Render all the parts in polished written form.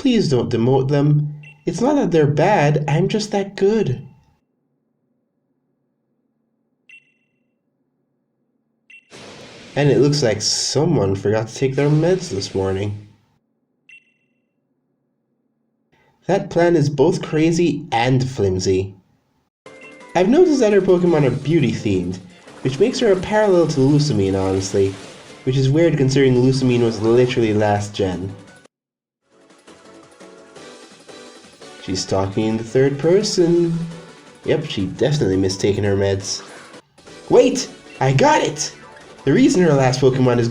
Please don't demote them. It's not that they're bad, I'm just that good. And it looks like someone forgot to take their meds this morning. That plan is both crazy and flimsy. I've noticed that her Pokemon are beauty themed, which makes her a parallel to Lucamine, honestly. Which is weird considering Lucamine was literally last gen. She's talking in the third person. Yep, she definitely missed taking her meds. Wait! I got it! The reason her last Pokemon is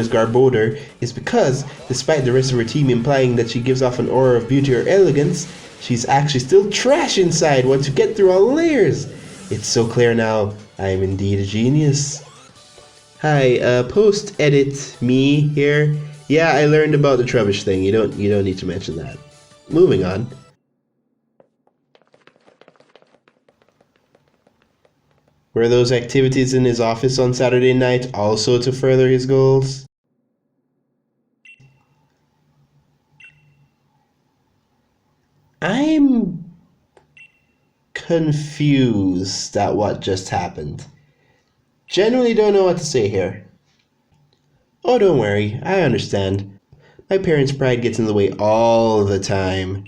Garbodor is because, despite the rest of her team implying that she gives off an aura of beauty or elegance, she's actually still trash inside once you get through all layers. It's so clear now, I am indeed a genius. Hi, post-edit me here. Yeah, I learned about the Trubbish thing, you don't need to mention that. Moving on. Were those activities in his office on Saturday night also to further his goals? I'm confused at what just happened. Genuinely don't know what to say here. Oh, don't worry, I understand. My parents' pride gets in the way all the time.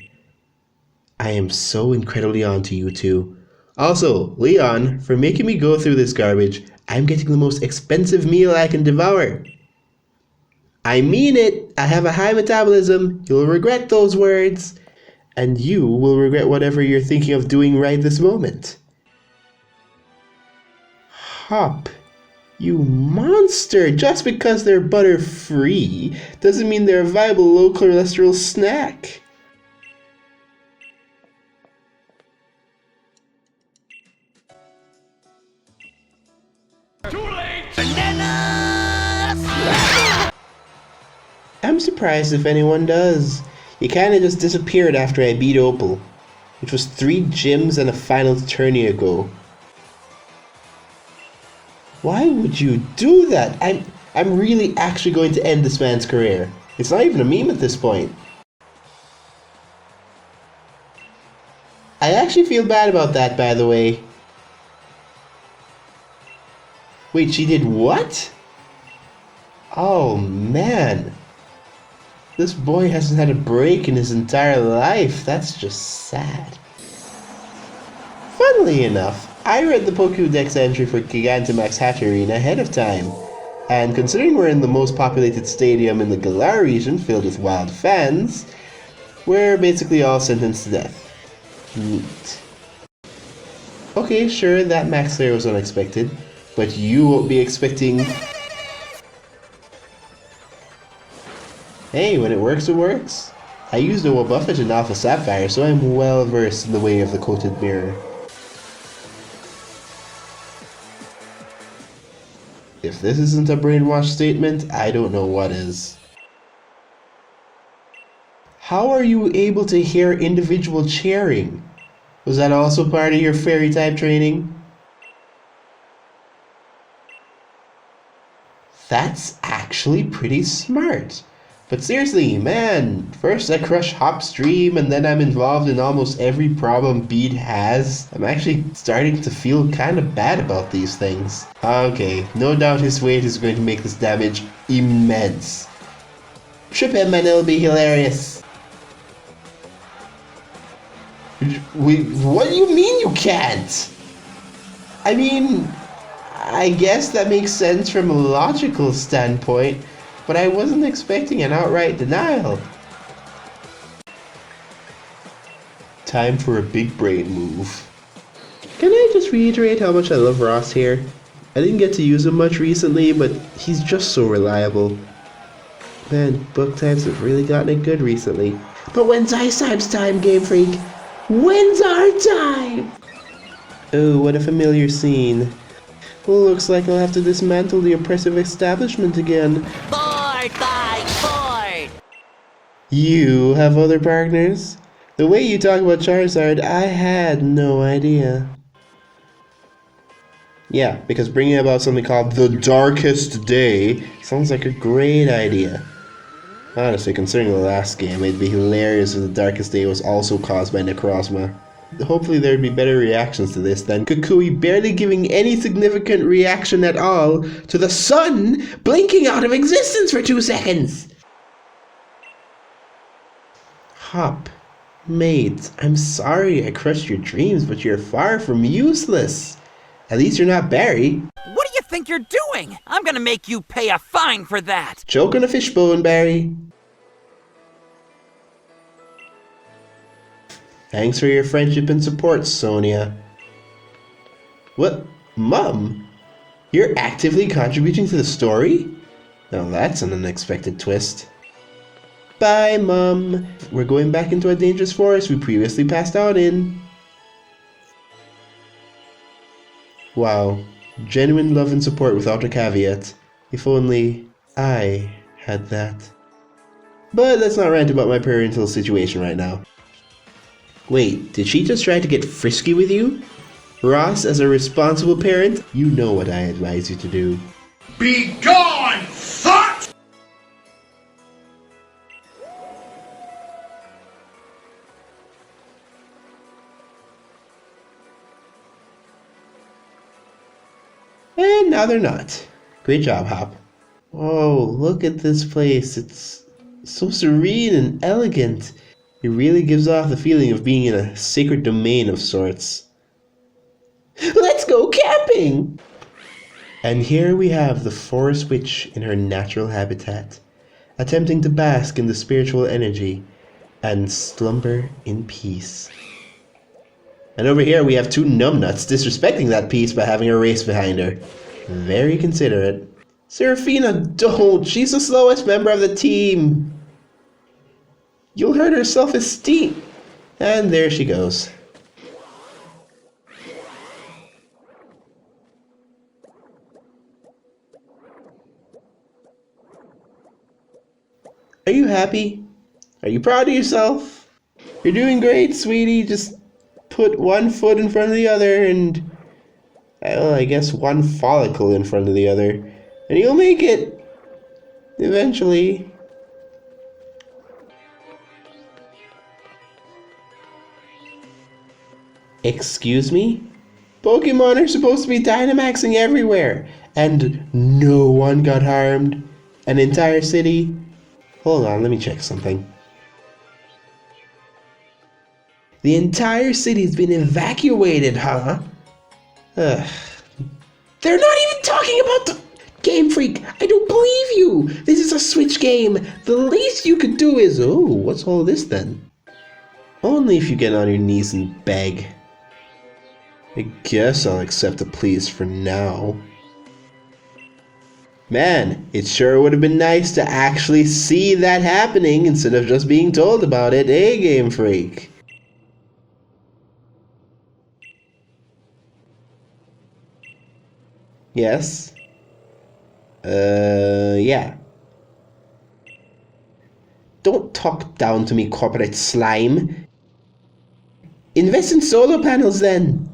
I am so incredibly onto you two. Also, Leon, for making me go through this garbage, I'm getting the most expensive meal I can devour. I mean it! I have a high metabolism. You'll regret those words. And you will regret whatever you're thinking of doing right this moment. Hop, you monster! Just because they're butter-free doesn't mean they're a viable low-cholesterol snack. Too late! Bananas! I'm surprised if anyone does. You kinda just disappeared after I beat Opal, which was 3 gyms and a final tourney ago. Why would you do that? I'm really actually going to end this man's career. It's not even a meme at this point. I actually feel bad about that, by the way. Wait, she did what? Oh man. This boy hasn't had a break in his entire life. That's just sad. Funnily enough, I read the Pokédex entry for Gigantamax Hatterene ahead of time. And considering we're in the most populated stadium in the Galar region filled with wild fans, we're basically all sentenced to death. Neat. Okay, sure, that max layer was unexpected, but you won't be expecting... Hey, when it works, it works. I used a Wobbuffet in Alpha Sapphire, so I'm well versed in the way of the coated mirror. If this isn't a brainwash statement, I don't know what is. How are you able to hear individual cheering? Was that also part of your fairy type training? That's actually pretty smart. But seriously, man, first I crush Hopstream and then I'm involved in almost every problem Bede has. I'm actually starting to feel kind of bad about these things. Okay, no doubt his weight is going to make this damage immense. Trip him and it'll be hilarious. Wait, what do you mean you can't? I mean, I guess that makes sense from a logical standpoint, but I wasn't expecting an outright denial. Time for a big brain move. Can I just reiterate how much I love Ross here? I didn't get to use him much recently, but he's just so reliable. Man, book types have really gotten it good recently. But when's Ice Type's time, Game Freak? When's our time? Oh, what a familiar scene. Well, looks like I'll have to dismantle the oppressive establishment again. Bored! You have other partners? The way you talk about Charizard, I had no idea. Yeah, because bringing about something called the Darkest Day sounds like a great idea. Honestly, considering the last game, it'd be hilarious if the darkest day was also caused by Necrozma. Hopefully there'd be better reactions to this than Kukui barely giving any significant reaction at all to the sun blinking out of existence for 2 seconds. Hop, mate, I'm sorry I crushed your dreams, but you're far from useless. At least you're not Barry. What do you think you're doing? I'm gonna make you pay a fine for that. Joke on a fishbone, Barry. Thanks for your friendship and support, Sonia. What? Mum? You're actively contributing to the story? Now that's an unexpected twist. Bye, Mum. We're going back into a dangerous forest we previously passed out in. Wow. Genuine love and support without a caveat. If only I had that. But let's not rant about my parental situation right now. Wait, did she just try to get frisky with you? Ross, as a responsible parent, you know what I advise you to do. Be gone, thought! And now they're not. Great job, Hop. Oh, look at this place. It's so serene and elegant. It really gives off the feeling of being in a sacred domain of sorts. Let's go camping! And here we have the forest witch in her natural habitat, attempting to bask in the spiritual energy and slumber in peace. And over here we have 2 numbnuts disrespecting that peace by having a race behind her. Very considerate. Serafina, don't! She's the slowest member of the team! You'll hurt her self-esteem! And there she goes. Are you happy? Are you proud of yourself? You're doing great, sweetie. Just put one foot in front of the other and, well, I guess one follicle in front of the other, and you'll make it. Eventually. Excuse me? Pokemon are supposed to be Dynamaxing everywhere, and no one got harmed. An entire city? Hold on, let me check something. The entire city's been evacuated, huh? Ugh. They're not even talking about the Game Freak. I don't believe you. This is a Switch game. The least you could do is, oh, what's all this then? Only if you get on your knees and beg. I guess I'll accept the pleas for now. Man, it sure would have been nice to actually see that happening instead of just being told about it, eh, Game Freak? Yes? Yeah. Don't talk down to me, corporate slime. Invest in solar panels then.